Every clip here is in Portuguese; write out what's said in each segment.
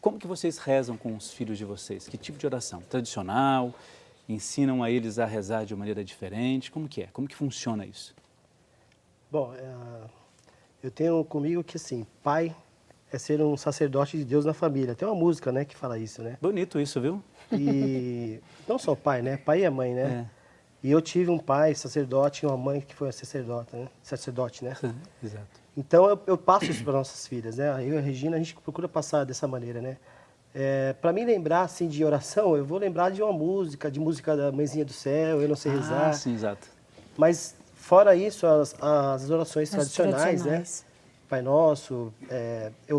Como que vocês rezam com os filhos de vocês? Que tipo de oração? Tradicional? Ensinam a eles a rezar de maneira diferente? Como que é? Como que funciona isso? Bom, eu tenho comigo que, assim, pai é ser um sacerdote de Deus na família. Tem uma música, né, que fala isso, né? Bonito isso, viu? E não só o pai, né? Pai e a mãe, né? É. E eu tive um pai sacerdote e uma mãe que foi sacerdota, né? Sacerdote, né? Exato. Então eu passo isso para nossas filhas, né? Eu e a Regina, a gente procura passar dessa maneira, né? Para mim lembrar, assim, de oração, eu vou lembrar de uma música, de música da Mãezinha do Céu, Eu Não Sei Rezar. Ah, sim, exato. Mas, fora isso, as orações As tradicionais, né? Pai Nosso,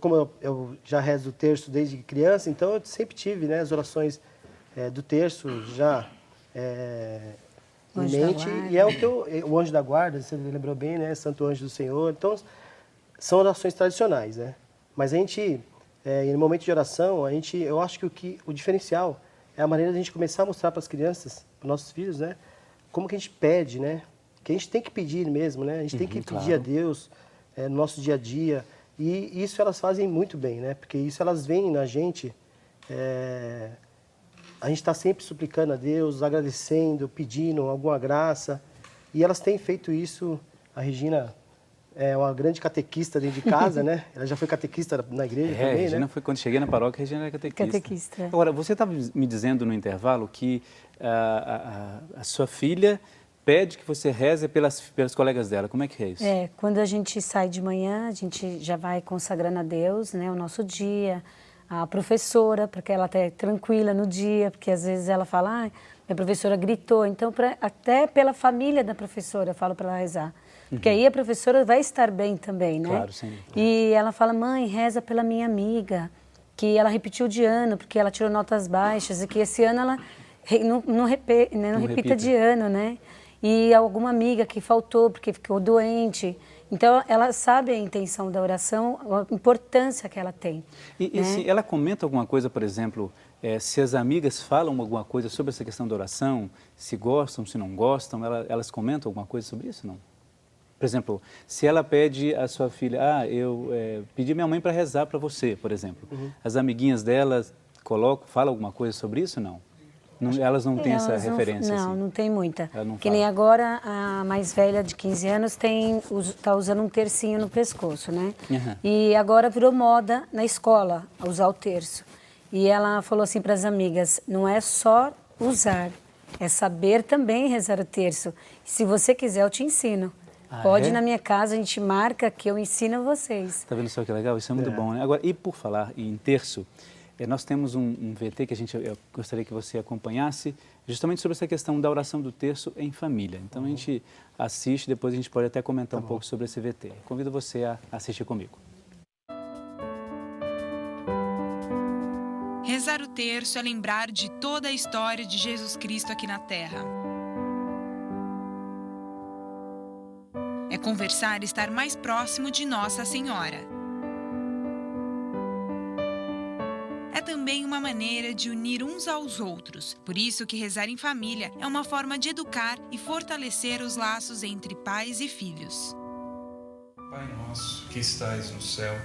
como eu já rezo o terço desde criança, então eu sempre tive, né, as orações do terço já em mente. E é o Anjo da Guarda, você lembrou bem, né? Santo Anjo do Senhor. Então, são orações tradicionais, né? Mas a gente, no momento de oração, eu acho que o diferencial é a maneira de a gente começar a mostrar para as crianças, para os nossos filhos, né? Como que a gente pede, né? Que a gente tem que pedir mesmo, né? A gente tem que pedir a Deus no nosso dia a dia. E isso elas fazem muito bem, né? Porque isso elas veem na gente. A gente está sempre suplicando a Deus, agradecendo, pedindo alguma graça. E elas têm feito isso. A Regina é uma grande catequista dentro de casa, né? Ela já foi catequista na igreja também, a Regina né? foi, quando cheguei na paróquia, a Regina era catequista. Catequista. Agora, você estava me dizendo no intervalo que a sua filha pede que você reze pelas colegas dela. Como é que é isso? Quando a gente sai de manhã, a gente já vai consagrando a Deus, né, o nosso dia, a professora, para que ela esteja tranquila no dia, porque às vezes ela fala, minha professora gritou, então até pela família da professora eu falo para ela rezar. Porque aí a professora vai estar bem também, né? Claro, sim. E ela fala, mãe, reza pela minha amiga, que ela repetiu de ano, porque ela tirou notas baixas, e que esse ano ela não repita de ano, né? E alguma amiga que faltou porque ficou doente. Então, ela sabe a intenção da oração, a importância que ela tem. E se ela comenta alguma coisa, por exemplo, se as amigas falam alguma coisa sobre essa questão da oração, se gostam, se não gostam, elas comentam alguma coisa sobre isso, não? Por exemplo, se ela pede à sua filha, eu pedi minha mãe para rezar para você, por exemplo. As amiguinhas dela falam alguma coisa sobre isso, não? Elas não têm essa referência? Não, assim. não tem muita. Que nem agora, a mais velha de 15 anos está usando um tercinho no pescoço, né? E agora virou moda na escola usar o terço. E ela falou assim para as amigas, não é só usar, é saber também rezar o terço. Se você quiser, eu te ensino. Pode ir na minha casa, a gente marca que eu ensino a vocês. Tá vendo só que legal? Isso é muito bom, né? Agora, e por falar em terço, nós temos um VT que eu gostaria que você acompanhasse, justamente sobre essa questão da oração do terço em família. Então a gente assiste, depois a gente pode até comentar um pouco sobre esse VT. Convido você a assistir comigo. Rezar o terço é lembrar de toda a história de Jesus Cristo aqui na Terra. É conversar e estar mais próximo de Nossa Senhora. É também uma maneira de unir uns aos outros. Por isso que rezar em família é uma forma de educar e fortalecer os laços entre pais e filhos. Pai nosso, que estais no céu,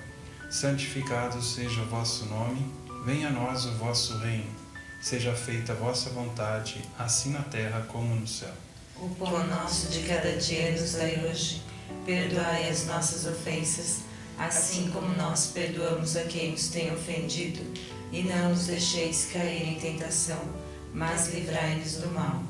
santificado seja o vosso nome, venha a nós o vosso reino. Seja feita a vossa vontade, assim na terra como no céu. O pão nosso de cada dia nos dai hoje. Perdoai as nossas ofensas, assim como nós perdoamos a quem nos tem ofendido. E não nos deixeis cair em tentação, mas livrai-nos do mal.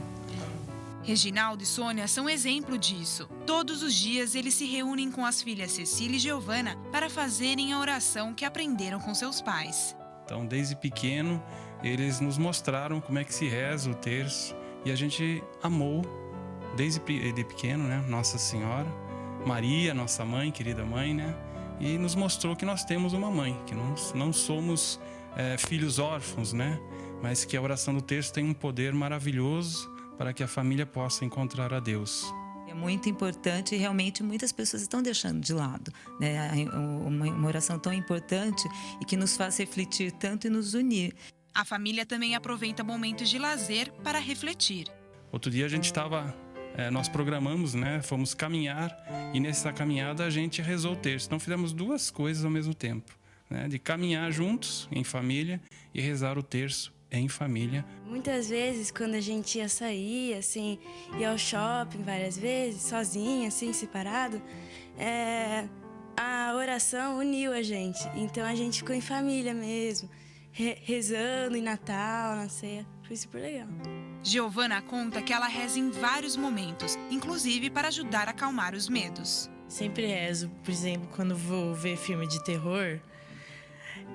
Reginaldo e Sônia são exemplo disso. Todos os dias eles se reúnem com as filhas Cecília e Giovana para fazerem a oração que aprenderam com seus pais. Então, desde pequeno, eles nos mostraram como é que se reza o terço e a gente amou, desde pequeno, né, Nossa Senhora, Maria, nossa mãe, querida mãe, né, e nos mostrou que nós temos uma mãe, que nós não somos filhos órfãos, né, mas que a oração do terço tem um poder maravilhoso para que a família possa encontrar a Deus. É muito importante e realmente muitas pessoas estão deixando de lado, né? Uma oração tão importante e que nos faz refletir tanto e nos unir. A família também aproveita momentos de lazer para refletir. Outro dia a gente nós programamos, né? Fomos caminhar e nessa caminhada a gente rezou o terço. Então fizemos duas coisas ao mesmo tempo. né, de caminhar juntos em família e rezar o terço em família. Muitas vezes, quando a gente ia sair, assim, ia ao shopping várias vezes, sozinha, assim, separado, a oração uniu a gente. Então a gente ficou em família mesmo, rezando em Natal, na ceia. Foi super legal. Giovana conta que ela reza em vários momentos, inclusive para ajudar a acalmar os medos. Sempre rezo, por exemplo, quando vou ver filme de terror,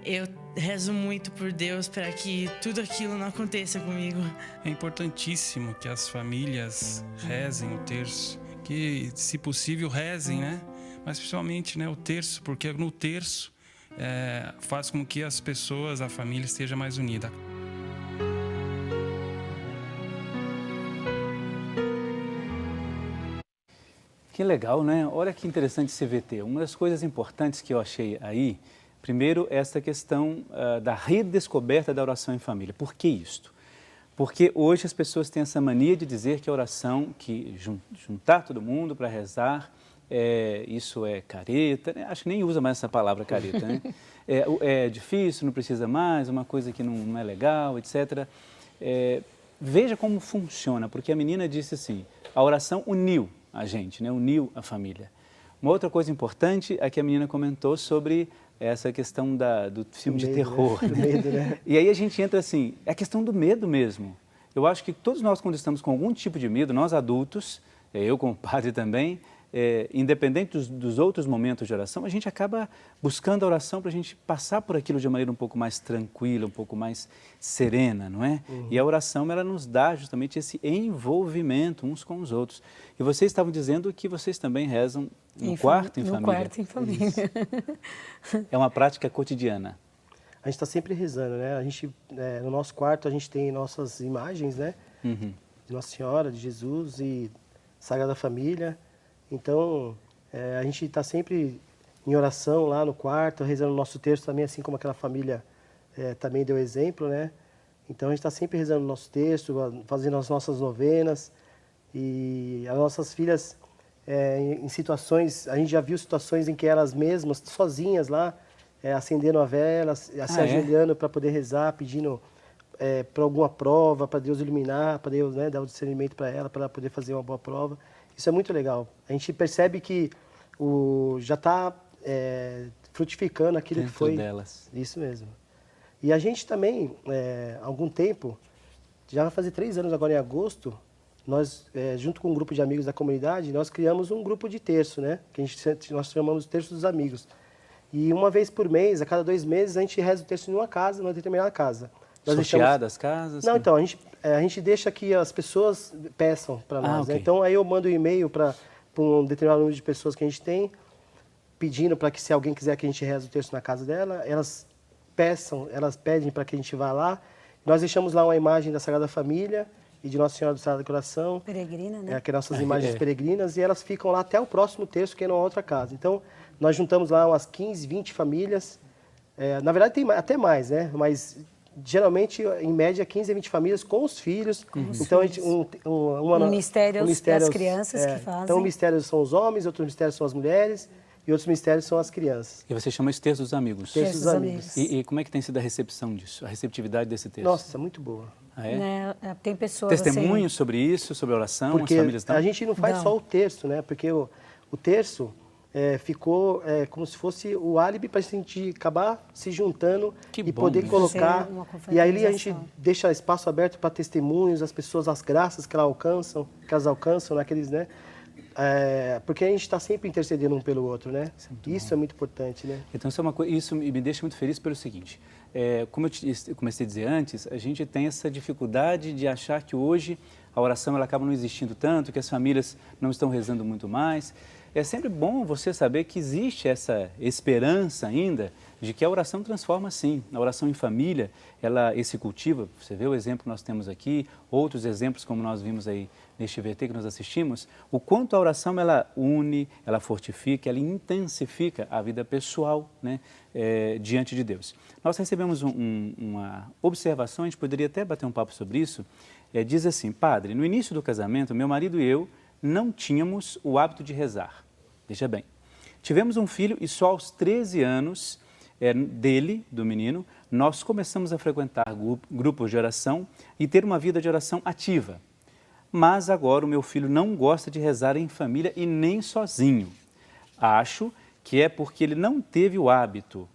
eu rezo muito por Deus para que tudo aquilo não aconteça comigo. É importantíssimo que as famílias rezem o terço, que, se possível, rezem, né? Mas principalmente, né, o terço, porque no terço faz com que as pessoas, a família esteja mais unida. Que legal, né? Olha que interessante esse CVT. Uma das coisas importantes que eu achei aí, primeiro, essa questão da redescoberta da oração em família. Por que isto? Porque hoje as pessoas têm essa mania de dizer que a oração, que juntar todo mundo para rezar, isso é careta, né? Acho que nem usa mais essa palavra careta, né? É difícil, não precisa mais, uma coisa que não é legal, etc. Veja como funciona, porque a menina disse assim, a oração uniu a gente, né? Uniu a família. Uma outra coisa importante é que a menina comentou sobre essa questão do filme de terror. Né? Do medo, né? E aí a gente entra assim, é a questão do medo mesmo. Eu acho que todos nós, quando estamos com algum tipo de medo, nós adultos, eu como padre também, independente dos outros momentos de oração, a gente acaba buscando a oração para a gente passar por aquilo de uma maneira um pouco mais tranquila, um pouco mais serena, não é? Uhum. E a oração, ela nos dá justamente esse envolvimento uns com os outros. E vocês estavam dizendo que vocês também rezam no quarto em família. No quarto em família. É uma prática cotidiana. A gente está sempre rezando, né? A gente, no nosso quarto, a gente tem nossas imagens, né? Uhum. De Nossa Senhora, de Jesus e Sagrada Família. Então, a gente está sempre em oração lá no quarto, rezando o nosso terço também, assim como aquela família também deu exemplo, né? Então, a gente está sempre rezando o nosso terço, fazendo as nossas novenas. E as nossas filhas, em situações, a gente já viu situações em que elas mesmas, sozinhas lá, acendendo a vela, se ajoelhando para poder rezar, pedindo para alguma prova, para Deus iluminar, para Deus, né, dar o discernimento para ela poder fazer uma boa prova. Isso é muito legal. A gente percebe que já está frutificando aquilo dentro que foi delas. Isso mesmo. E a gente também, há algum tempo, já vai fazer 3 anos agora em agosto, nós, junto com um grupo de amigos da comunidade, nós criamos um grupo de terço, né? Que nós chamamos de Terço dos Amigos. E uma vez por mês, a cada 2 meses, a gente reza o terço em uma casa, numa determinada casa. Sorteadas as casas? Não, então, a gente deixa que as pessoas peçam para nós. Okay. Né? Então, aí eu mando um e-mail para um determinado número de pessoas que a gente tem, pedindo para que, se alguém quiser que a gente reze o terço na casa dela, elas pedem para que a gente vá lá. Nós deixamos lá uma imagem da Sagrada Família e de Nossa Senhora do Sagrado Coração. Peregrina, né? Que é nossas imagens peregrinas, e elas ficam lá até o próximo terço, que é numa outra casa. Então, nós juntamos lá umas 15, 20 famílias. Na verdade, tem até mais, né? Mas, geralmente, em média, 15 a 20 famílias com os filhos. Então, a gente, um mistério das crianças que fazem. Então, um mistério são os homens, outros mistérios são as mulheres, e outros mistérios são as crianças. E você chama esse terço dos amigos? Terço dos amigos. E como é que tem sido a recepção disso, a receptividade desse terço? Nossa, muito boa. Ah, é? Tem pessoas testemunhos sobre isso, sobre a oração, porque as famílias a gente não faz só o terço, né? Porque o terço ficou como se fosse o álibi para a gente acabar se juntando poder colocar. E aí a gente deixa espaço aberto para testemunhos, as pessoas, as graças que elas alcançam, naqueles, né? Porque a gente está sempre intercedendo um pelo outro, né? Isso é muito importante, né? Então, isso me deixa muito feliz pelo seguinte, como eu comecei a dizer antes, a gente tem essa dificuldade de achar que hoje a oração ela acaba não existindo tanto, que as famílias não estão rezando muito mais. É sempre bom você saber que existe essa esperança ainda de que a oração transforma sim. A oração em família, esse cultiva, você vê o exemplo que nós temos aqui, outros exemplos como nós vimos aí neste VT que nós assistimos, o quanto a oração ela une, ela fortifica, ela intensifica a vida pessoal, né, diante de Deus. Nós recebemos uma observação, a gente poderia até bater um papo sobre isso, diz assim, padre, no início do casamento, meu marido e eu não tínhamos o hábito de rezar. Veja bem, tivemos um filho e só aos 13 anos dele, do menino, nós começamos a frequentar grupos de oração e ter uma vida de oração ativa. Mas agora o meu filho não gosta de rezar em família e nem sozinho. Acho que é porque ele não teve o hábito.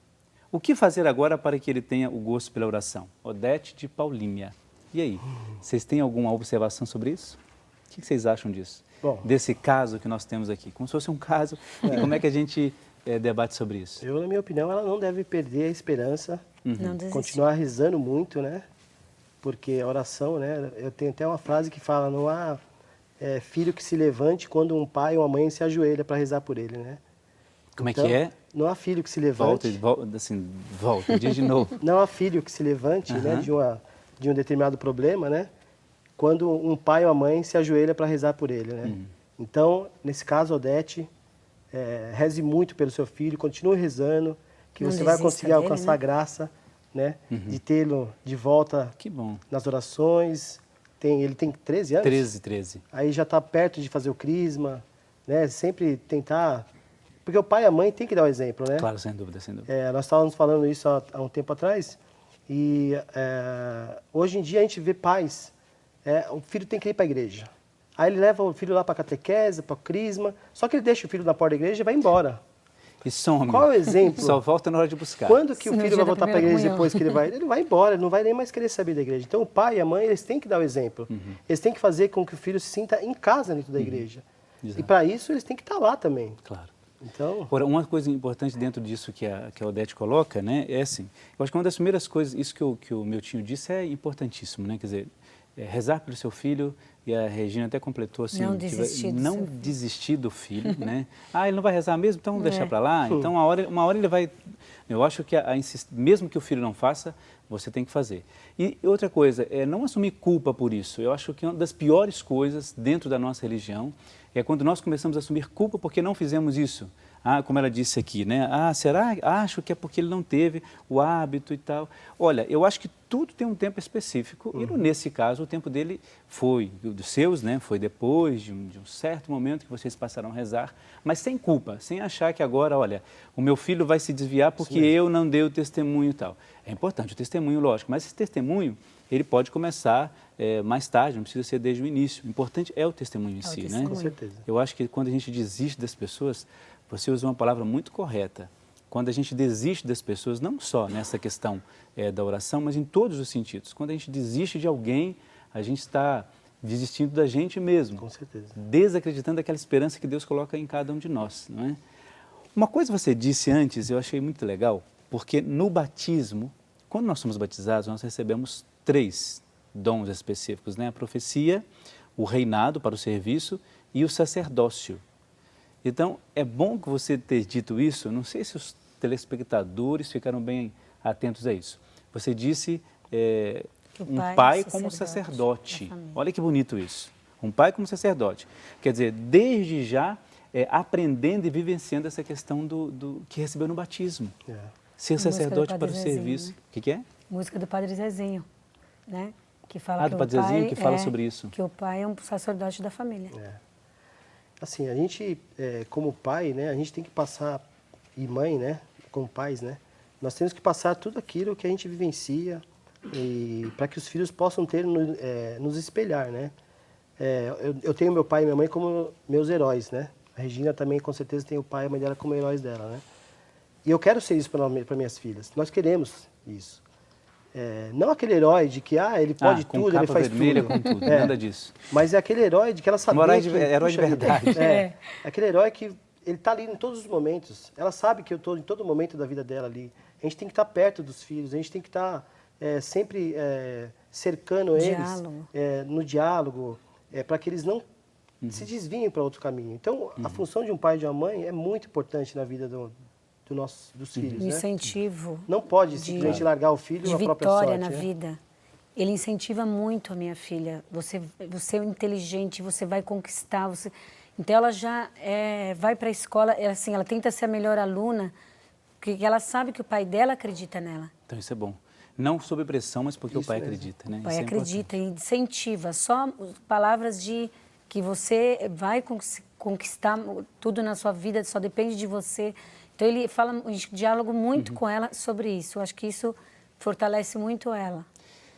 O que fazer agora para que ele tenha o gosto pela oração? Odete de Paulínia. E aí, vocês têm alguma observação sobre isso? O que vocês acham disso? Bom, desse caso que nós temos aqui? Como se fosse um caso, e como é que a gente debate sobre isso? Eu, na minha opinião, ela não deve perder a esperança, continuar rezando muito, né? Porque a oração, né? Eu tenho até uma frase que fala, não há filho que se levante quando um pai ou uma mãe se ajoelha para rezar por ele, né? Como então, é que é? Não há filho que se levante... Volta, diz de novo. Não há filho que se levante, né, de um determinado problema, né? Quando um pai ou uma mãe se ajoelha para rezar por ele, né? Então, nesse caso, Odete, reze muito pelo seu filho, continue rezando, que você vai conseguir alcançar a graça, né? De tê-lo de volta nas orações. Ele tem 13 anos? 13. Aí já está perto de fazer o crisma, né? Sempre tentar... Porque o pai e a mãe tem que dar o exemplo, né? Claro, sem dúvida, sem dúvida. Nós estávamos falando isso há um tempo atrás, e hoje em dia a gente vê pais, o filho tem que ir para a igreja. Aí ele leva o filho lá para a catequese, para o crisma, só que ele deixa o filho na porta da igreja e vai embora. E some. Qual é o exemplo? Só volta na hora de buscar. Quando que o filho vai voltar para a igreja depois que ele vai? Ele vai embora, ele não vai nem mais querer saber da igreja. Então o pai e a mãe, eles têm que dar o exemplo. Eles têm que fazer com que o filho se sinta em casa dentro da igreja. Exato. E para isso eles têm que estar lá também. Claro. Então... Agora, uma coisa importante dentro disso que a Odete coloca, né, é assim, eu acho que uma das primeiras coisas, isso que o meu tio disse é importantíssimo, né, quer dizer, rezar pelo seu filho, e a Regina até completou assim, não desistir do filho, né, ele não vai rezar mesmo, então vamos deixar para lá, então uma hora ele vai, eu acho que mesmo que o filho não faça, você tem que fazer. E outra coisa, não assumir culpa por isso, eu acho que uma das piores coisas dentro da nossa religião é quando nós começamos a assumir culpa porque não fizemos isso. Como ela disse aqui, né? Será? Acho que é porque ele não teve o hábito e tal. Olha, eu acho que tudo tem um tempo específico e nesse caso o tempo dele foi, dos seus, né? Foi depois de um certo momento que vocês passaram a rezar, mas sem culpa, sem achar que agora, olha, o meu filho vai se desviar porque eu não dei o testemunho e tal. É importante o testemunho, lógico, mas esse testemunho ele pode começar mais tarde, não precisa ser desde o início. O importante é o testemunho em si, né? Com certeza. Eu acho que quando a gente desiste das pessoas, você usa uma palavra muito correta. Quando a gente desiste das pessoas, não só nessa questão da oração, mas em todos os sentidos. Quando a gente desiste de alguém, a gente está desistindo da gente mesmo. Com certeza. Desacreditando daquela esperança que Deus coloca em cada um de nós, não é? Uma coisa que você disse antes, eu achei muito legal, porque no batismo, quando nós somos batizados, nós recebemos 3 dons específicos, né? A profecia, o reinado para o serviço e o sacerdócio. Então, é bom que você ter dito isso, não sei se os telespectadores ficaram bem atentos a isso. Você disse um pai como sacerdote. Olha que bonito isso. Um pai como sacerdote. Quer dizer, desde já aprendendo e vivenciando essa questão do que recebeu no batismo. Ser sacerdote para o serviço. O que é? Música do Padre Zezinho, né? Que fala que do Padre Zezinho, que fala sobre isso. Que o pai é um sacerdote da família. Assim, a gente, como pai, né, a gente tem que passar, e mãe, né, como pais, né, nós temos que passar tudo aquilo que a gente vivencia para que os filhos possam nos espelhar, né. Eu tenho meu pai e minha mãe como meus heróis, né. A Regina também, com certeza, tem o pai e a mãe dela como heróis dela, né. E eu quero ser isso para minhas filhas. Nós queremos isso. Não aquele herói de que ele pode tudo, ele faz vermelha, tudo. Com tudo, nada disso. Mas é aquele herói de que ela sabe herói de verdade. Aquele herói que ele está ali em todos os momentos. Ela sabe que eu estou em todo momento da vida dela ali. A gente tem que estar perto dos filhos, a gente tem que estar sempre cercando eles no diálogo, para que eles não se desviem para outro caminho. Então, a função de um pai e de uma mãe é muito importante na vida dos filhos, né? Incentivo. Não pode simplesmente largar o filho à própria sorte. De vitória na vida. Ele incentiva muito a minha filha. Você é inteligente, você vai conquistar. Então, ela já vai para a escola, assim, ela tenta ser a melhor aluna, porque ela sabe que o pai dela acredita nela. Então, isso é bom. Não sob pressão, mas porque o pai acredita, né? O pai acredita e incentiva. Só palavras de que você vai conquistar tudo na sua vida, só depende de você. Então ele fala um diálogo muito com ela sobre isso. Eu acho que isso fortalece muito ela.